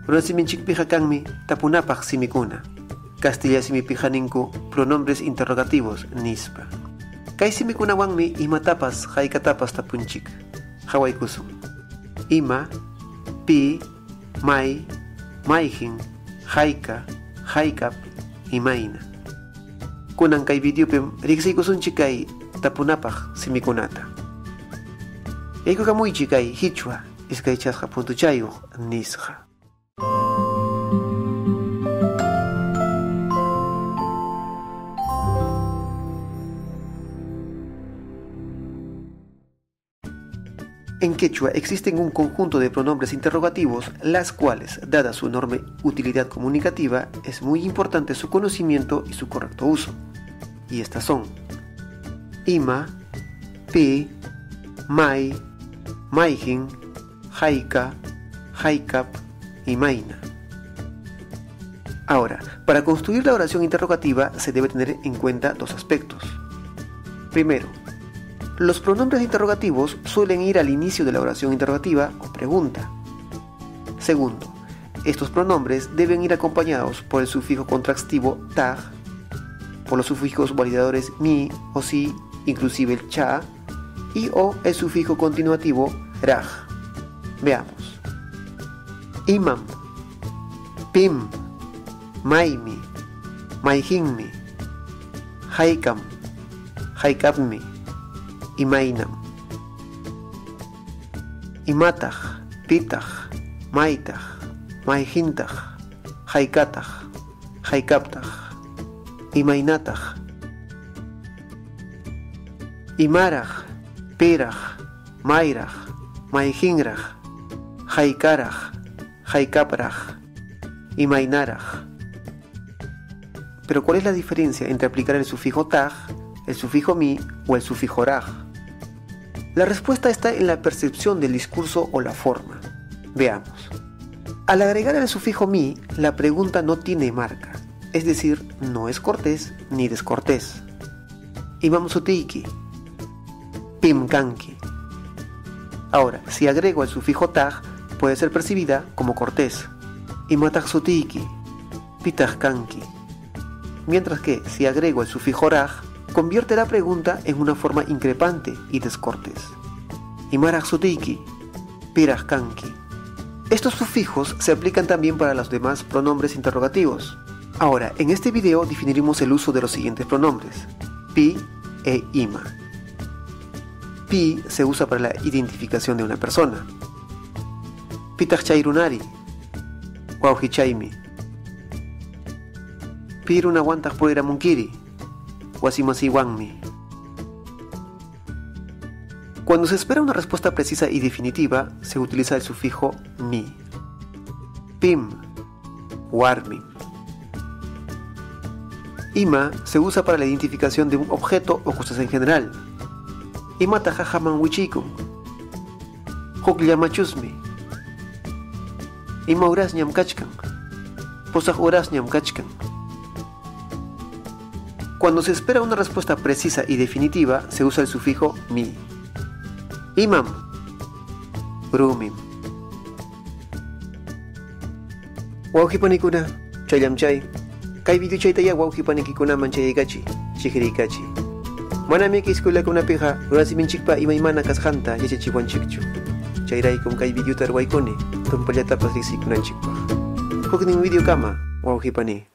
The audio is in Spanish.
Runasiminchikpiqa kanmi tapunapaq simikuna. Castilla simipiqa ninku pronombres interrogativos nispa. Kay simikunawanmi imatapas haykatapas tapunchik. Hawaykusun. Ima, pi, may, mayhin, hayka, haykap, imayna. Kunan kay videopim riqsiykusunchik kay tapunapaq simikunata. Yaykukamuychik kay Hichwa iskaychasqa puntuchayuq nisqa. En quechua existen un conjunto de pronombres interrogativos, las cuales, dada su enorme utilidad comunicativa, es muy importante su conocimiento y su correcto uso. Y estas son ima, pi, may, mayhin, hayka, haykap y mayna. Ahora, para construir la oración interrogativa se debe tener en cuenta dos aspectos. Primero, los pronombres interrogativos suelen ir al inicio de la oración interrogativa o pregunta. Segundo, estos pronombres deben ir acompañados por el sufijo contractivo tag, por los sufijos validadores mi o si, inclusive el cha, y o el sufijo continuativo raj. Veamos. Imam, pim, maymi, mayhinmi, haykam, haykapmi, imaynam. Imataj, pitaj, maytaj, mayhintaj, haykataj, haykaptaj, imaynataj. Imaraj, piraj, mayraj, mayhinraj, haykaraj, haykapraj, imaynaraj. Pero ¿cuál es la diferencia entre aplicar el sufijo taj, el sufijo mi o el sufijo raj? La respuesta está en la percepción del discurso o la forma. Veamos. Al agregar el sufijo mi, la pregunta no tiene marca, es decir, no es cortés ni descortés. Imam sutiki, pim kanki. Ahora, si agrego el sufijo taj, puede ser percibida como cortés. Imataj sutiki, pitaj kanki. Mientras que, si agrego el sufijo raj, convierte la pregunta en una forma increpante y descortés. Imaraj sutiki, piraj kanki. Estos sufijos se aplican también para los demás pronombres interrogativos. Ahora, en este video definiremos el uso de los siguientes pronombres: pi e ima. Pi se usa para la identificación de una persona. Pitaj chayrunari, wawhichaymi. Piruna wantaj puriramunkiri, wasimasiwanmi. Cuando se espera una respuesta precisa y definitiva, se utiliza el sufijo mi. Pim, warmi. Ima se usa para la identificación de un objeto o cosas en general. Imata jajaman wichikun. Huklllamachusmi. Ima urasñam kachkan. Posaj urasñam kachkan. Cuando se espera una respuesta precisa y definitiva, se usa el sufijo mi. Imam, rumim. Wawqipanikuna, chayllamchay. Kay videochaytaya wawqipanikikunaman chayaykachi, chiqriykachi. Manami kay escuelakunapiqa runasiminchikpa imaymana kasqanta yachachiwanchikchu. Chayraykum kay videota ruwaykuni, tumpallatapas riqsiykunanchikpaq. Huknin video kama, wawqipani.